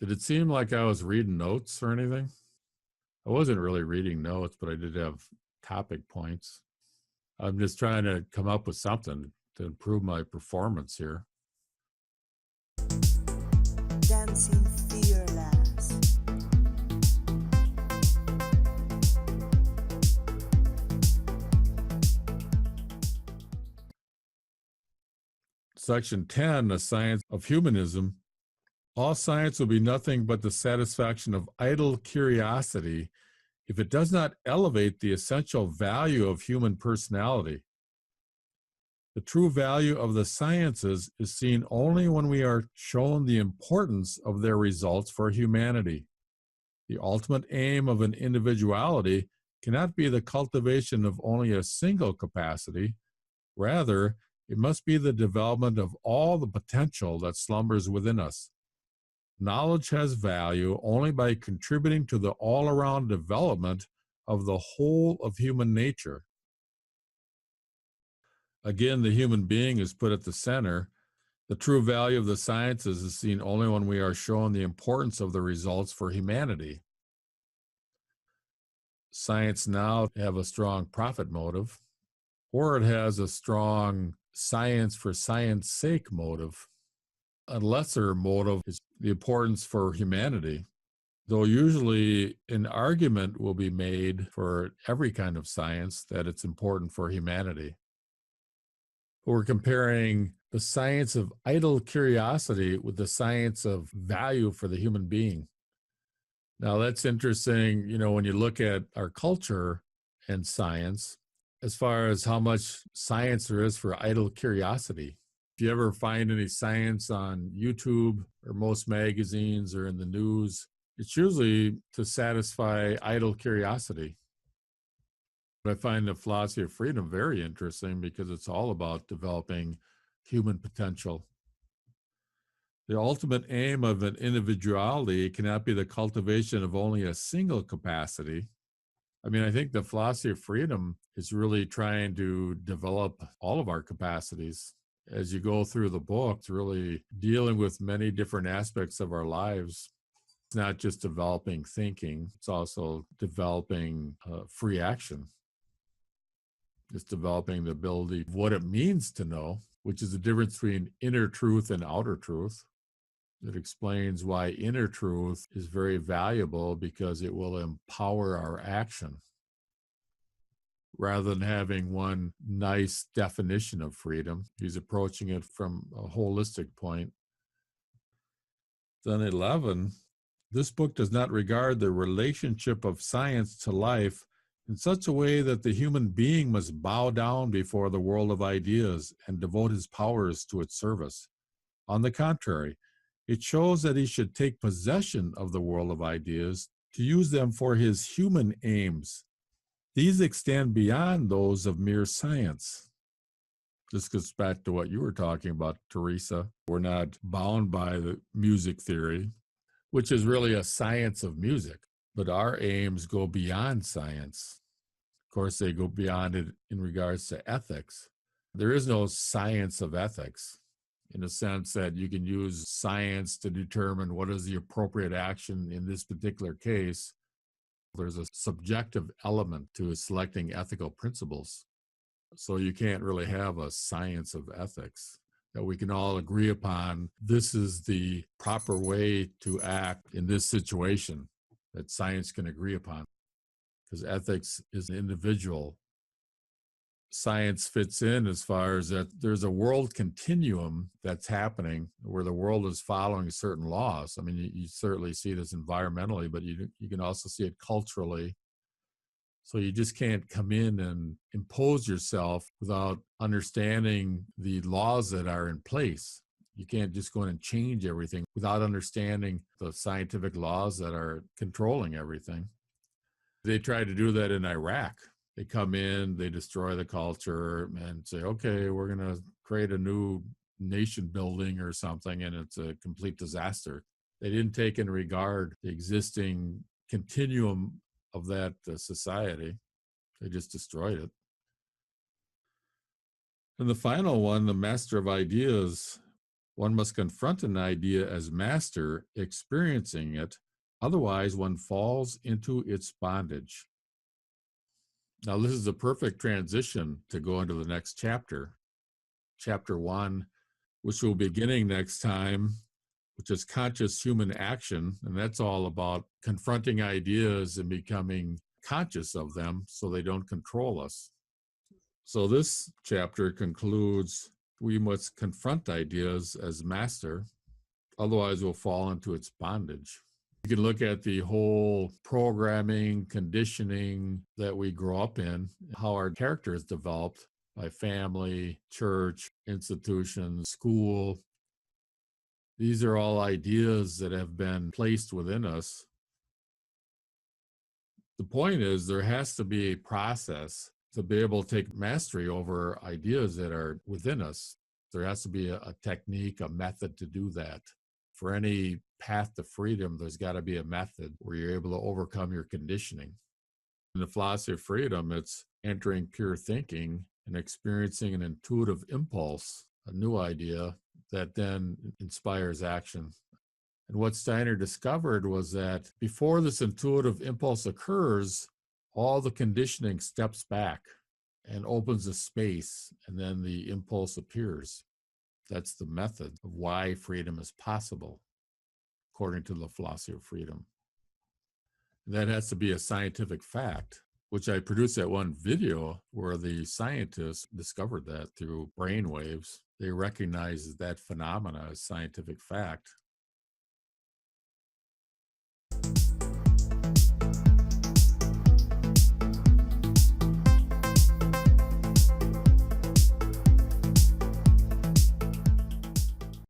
Did it seem like I was reading notes or anything? I wasn't really reading notes, but I did have topic points. I'm just trying to come up with something to improve my performance here. Dancing fearless. Section 10, A Science of Humanism. All science will be nothing but the satisfaction of idle curiosity if it does not elevate the essential value of human personality. The true value of the sciences is seen only when we are shown the importance of their results for humanity. The ultimate aim of an individuality cannot be the cultivation of only a single capacity. Rather, it must be the development of all the potential that slumbers within us. Knowledge has value only by contributing to the all-around development of the whole of human nature. Again, the human being is put at the center. The true value of the sciences is seen only when we are shown the importance of the results for humanity. Science now have a strong profit motive, or it has a strong science for science sake motive. A lesser motive is the importance for humanity, though usually an argument will be made for every kind of science that it's important for humanity. We're comparing the science of idle curiosity with the science of value for the human being. Now, that's interesting, when you look at our culture and science, as far as how much science there is for idle curiosity. If you ever find any science on YouTube or most magazines or in the news, it's usually to satisfy idle curiosity. I find the philosophy of freedom very interesting because it's all about developing human potential. The ultimate aim of an individuality cannot be the cultivation of only a single capacity. I think the philosophy of freedom is really trying to develop all of our capacities. As you go through the book, it's really dealing with many different aspects of our lives. It's not just developing thinking, it's also developing free action. It's developing the ability of what it means to know, which is the difference between inner truth and outer truth. It explains why inner truth is very valuable because it will empower our action rather than having one nice definition of freedom. He's approaching it from a holistic point. Then 11, this book does not regard the relationship of science to life in such a way that the human being must bow down before the world of ideas and devote his powers to its service. On the contrary, it shows that he should take possession of the world of ideas to use them for his human aims. These extend beyond those of mere science. This goes back to what you were talking about, Teresa. We're not bound by the music theory, which is really a science of music, but our aims go beyond science. Of course, they go beyond it in regards to ethics. There is no science of ethics, in a sense that you can use science to determine what is the appropriate action in this particular case. There's a subjective element to selecting ethical principles. So you can't really have a science of ethics that we can all agree upon. This is the proper way to act in this situation that science can agree upon, because ethics is individual. Science fits in as far as that there's a world continuum that's happening where the world is following certain laws. You certainly see this environmentally, but you can also see it culturally. So you just can't come in and impose yourself without understanding the laws that are in place. You can't just go in and change everything without understanding the scientific laws that are controlling everything. They tried to do that in Iraq. They come in, they destroy the culture and say, okay, we're going to create a new nation building or something, and it's a complete disaster. They didn't take in regard the existing continuum of that society. They just destroyed it. And the final one, the master of ideas, One must confront an idea as master, experiencing it, otherwise, one falls into its bondage. Now, this is a perfect transition to go into the next chapter, chapter 1, which we'll be beginning next time, which is conscious human action. And that's all about confronting ideas and becoming conscious of them so they don't control us. So this chapter concludes, we must confront ideas as master, otherwise we'll fall into its bondage. You can look at the whole programming, conditioning that we grow up in, how our character is developed by family, church, institutions, school. These are all ideas that have been placed within us. The point is, there has to be a process to be able to take mastery over ideas that are within us. There has to be a technique, a method to do that. For any path to freedom, there's got to be a method where you're able to overcome your conditioning. In the philosophy of freedom, it's entering pure thinking and experiencing an intuitive impulse, a new idea that then inspires action. And what Steiner discovered was that before this intuitive impulse occurs, all the conditioning steps back and opens a space, and then the impulse appears. That's the method of why freedom is possible, according to the philosophy of freedom. And that has to be a scientific fact, which I produced that one video where the scientists discovered that through brain waves. They recognized that phenomena as scientific fact.